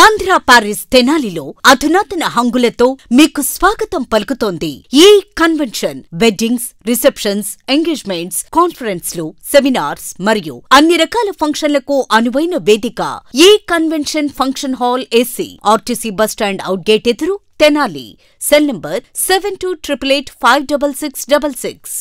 Andhra Paris తెనాలిలో అధునాతన హంగులతో మీకు స్వాగతం పలుకుతోంది ఈ కన్వెన్షన్. వెడ్డింగ్స్, రిసెప్షన్స్, ఎంగేజ్మెంట్స్, కాన్ఫరెన్స్లు, సెమినార్స్ మరియు అన్ని రకాల ఫంక్షన్లకు అనువైన వేదిక. ఈ convention function hall AC, RTC bus stand out gate ఎదురు, తెనాలి. Cell number 7288566666.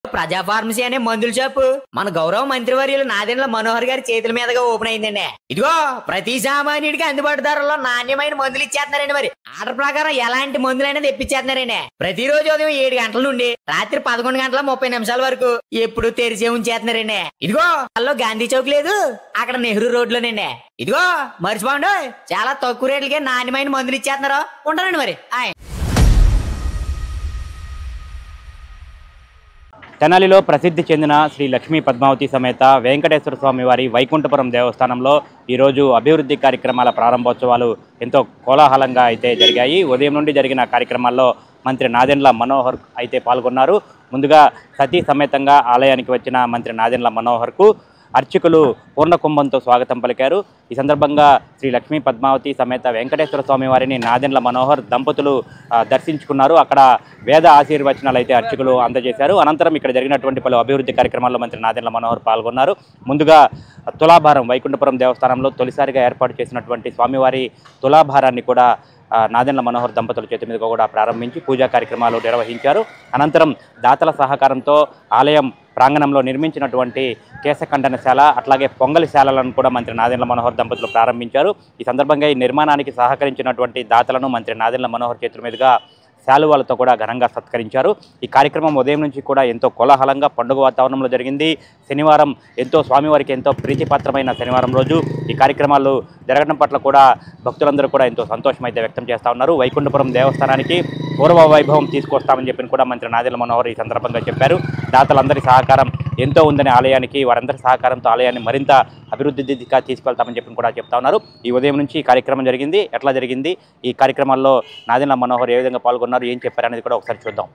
ప్రజా ఫార్మసీ అనే మందుల షాపు మన గౌరవ మంత్రివర్యులు నాదెండ్ల మనోహర్ గారి చేతుల మీదుగా ఓపెన్ అయిందండి. ఇదిగో ప్రతి సామాన్యుడికి అందుబాటు ధరలో నాణ్యమైన మందులు ఇచ్చేస్తున్నారండి. మరి ఆర్డర్ ప్రకారం ఎలాంటి మందులైనా తెప్పించేస్తున్నారండి. ప్రతిరోజు ఉదయం 7 గంటల నుండి రాత్రి 11:30 వరకు ఎప్పుడు తెరిచే ఉంచేస్తున్నారండి. ఇదిగో అల్లో గాంధీ చౌక్ లేదు, అక్కడ నెహ్రూ రోడ్లోనండి. ఇదిగో మర్చిపోండి, చాలా తక్కువ రేట్లకే నాణ్యమైన మందులు ఇచ్చేస్తున్నారు. ఉంటారండి మరి. తెనాలిలో ప్రసిద్ధి చెందిన శ్రీ లక్ష్మీ పద్మావతి సమేత వెంకటేశ్వర స్వామి వారి వైకుంఠపురం దేవస్థానంలో ఈరోజు అభివృద్ధి కార్యక్రమాల ప్రారంభోత్సవాలు ఎంతో కోలాహలంగా అయితే జరిగాయి. ఉదయం నుండి జరిగిన కార్యక్రమాల్లో మంత్రి నాదెండ్ల మనోహర్ అయితే పాల్గొన్నారు. ముందుగా సతీ సమేతంగా ఆలయానికి వచ్చిన మంత్రి నాదెండ్ల మనోహర్కు అర్చకులు పూర్ణకుంభంతో స్వాగతం పలికారు. ఈ సందర్భంగా శ్రీ లక్ష్మీ పద్మావతి సమేత వెంకటేశ్వర స్వామి వారిని నాదెండ్ల మనోహర్ దంపతులు దర్శించుకున్నారు. అక్కడ వేద ఆశీర్వచనాలు అయితే అర్చకులు అందజేశారు. అనంతరం ఇక్కడ జరిగినటువంటి పలు అభివృద్ధి కార్యక్రమాల్లో మంత్రి నాదెండ్ల మనోహర్ పాల్గొన్నారు. ముందుగా తులాభారం వైకుంఠపురం దేవస్థానంలో తొలిసారిగా ఏర్పాటు చేసినటువంటి స్వామివారి తులాభారాన్ని కూడా నాదెండ్ల మనోహర్ దంపతుల చేతి మీదుగా కూడా ప్రారంభించి పూజా కార్యక్రమాలు నిర్వహించారు. అనంతరం దాతల సహకారంతో ఆలయం ప్రాంగణంలో నిర్మించినటువంటి కేశఖండనశాల అట్లాగే పొంగలిశాలలను కూడా మంత్రి నాదెండ్ల మనోహర్ దంపతులు ప్రారంభించారు. ఈ సందర్భంగా ఈ నిర్మాణానికి సహకరించినటువంటి దాతలను మంత్రి నాదెండ్ల మనోహర్ చేతుల మీదుగా శాలువాలతో కూడా ఘనంగా సత్కరించారు. ఈ కార్యక్రమం ఉదయం నుంచి కూడా ఎంతో కోలాహలంగా పండుగ వాతావరణంలో జరిగింది. శనివారం ఎంతో స్వామివారికి ఎంతో ప్రీతిపాత్రమైన శనివారం రోజు ఈ కార్యక్రమాలు జరగడం పట్ల కూడా భక్తులందరూ కూడా ఎంతో సంతోషం అయితే వ్యక్తం చేస్తూ ఉన్నారు. వైకుంఠపురం దేవస్థానానికి పూర్వ వైభవం తీసుకొస్తామని చెప్పి కూడా మంత్రి నాదెండ్ల మనోహర్ ఈ సందర్భంగా చెప్పారు. దాతలందరి సహకారం ఎంతో ఉందని ఆలయానికి, వారందరి సహకారంతో ఆలయాన్ని మరింత అభివృద్ధి దిశగా తీసుకెళ్తామని చెప్పి కూడా చెప్తా ఉన్నారు. ఈ ఉదయం నుంచి ఈ కార్యక్రమం జరిగింది. ఎట్లా జరిగింది, ఈ కార్యక్రమాల్లో నాదెండ్ల మనోహర్ ఏ విధంగా పాల్గొన్నారు, ఏం చెప్పారనేది కూడా ఒకసారి చూద్దాం.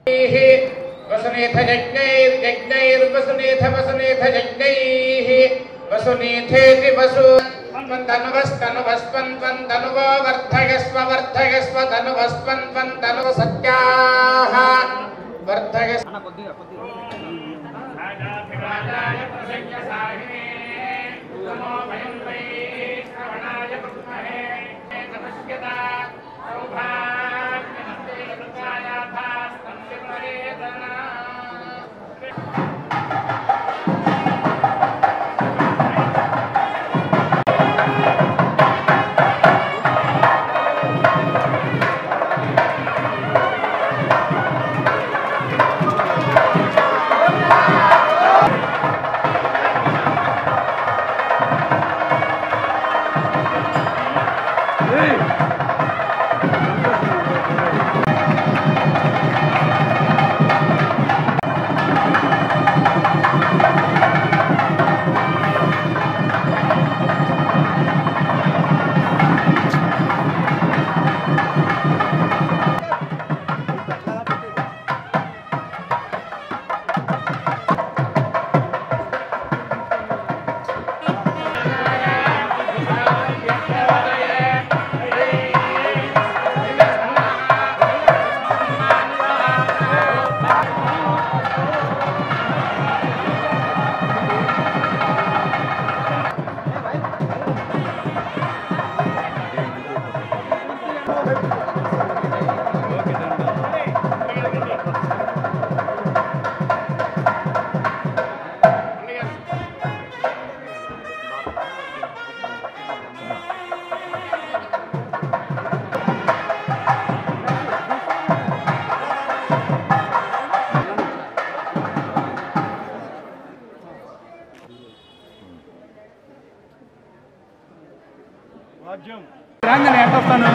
చెప్పండి.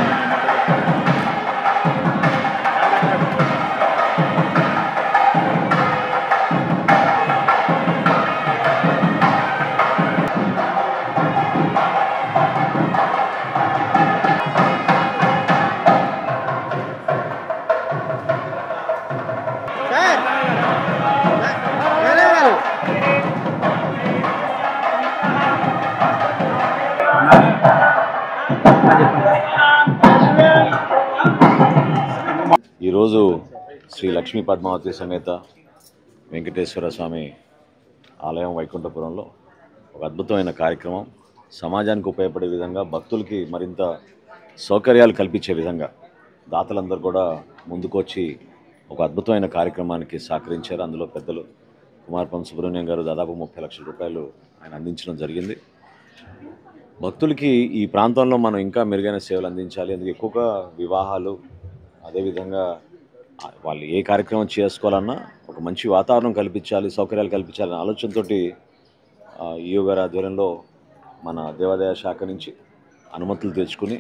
ఈరోజు శ్రీ లక్ష్మీ పద్మావతి సమేత వెంకటేశ్వర స్వామి ఆలయం వైకుంఠపురంలో ఒక అద్భుతమైన కార్యక్రమం, సమాజానికి ఉపయోగపడే విధంగా, భక్తులకి మరింత సౌకర్యాలు కల్పించే విధంగా దాతలందరూ కూడా ముందుకొచ్చి ఒక అద్భుతమైన కార్యక్రమానికి సహకరించారు. అందులో పెద్దలు కుమారపం సుబ్రహ్మణ్యం గారు దాదాపు 30 లక్షల రూపాయలు ఆయన అందించడం జరిగింది. భక్తులకి ఈ ప్రాంతంలో మనం ఇంకా మెరుగైన సేవలు అందించాలి. అందుకే ఎక్కువగా వివాహాలు, అదేవిధంగా వాళ్ళు ఏ కార్యక్రమం చేసుకోవాలన్నా ఒక మంచి వాతావరణం కల్పించాలి, సౌకర్యాలు కల్పించాలనే ఆలోచనతోటి ఈయో గారి ఆధ్వర్యంలో మన దేవాదాయ శాఖ నుంచి అనుమతులు తెచ్చుకుని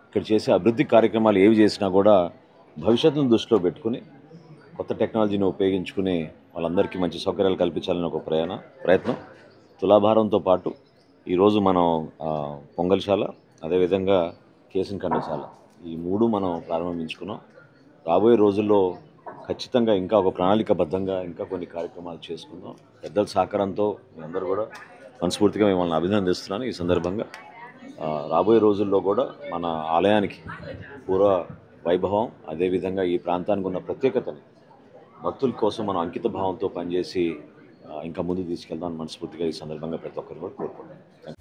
ఇక్కడ చేసే అభివృద్ధి కార్యక్రమాలు ఏవి చేసినా కూడా భవిష్యత్తును దృష్టిలో పెట్టుకుని కొత్త టెక్నాలజీని ఉపయోగించుకుని వాళ్ళందరికీ మంచి సౌకర్యాలు కల్పించాలని ఒక ప్రయత్నం. తులాభారంతో పాటు ఈరోజు మనం పొంగల్శాల, అదేవిధంగా కేసన్ కండశాల, ఈ 3 మనం ప్రారంభించుకున్నాం. రాబోయే రోజుల్లో ఖచ్చితంగా ఇంకా ఒక ప్రణాళికబద్ధంగా ఇంకా కొన్ని కార్యక్రమాలు చేసుకుందాం. పెద్దల సహకారంతో మీ అందరూ కూడా మనస్ఫూర్తిగా మిమ్మల్ని అభినందిస్తున్నాను. ఈ సందర్భంగా రాబోయే రోజుల్లో కూడా మన ఆలయానికి పూర్వ వైభవం, అదేవిధంగా ఈ ప్రాంతానికి ఉన్న ప్రత్యేకతని భక్తుల కోసం మనం అంకిత భావంతో పనిచేసి ఇంకా ముందుకు తీసుకెళ్దామని మనస్ఫూర్తిగా ఈ సందర్భంగా ప్రతి ఒక్కరు కూడా కోరుకుంటున్నాను.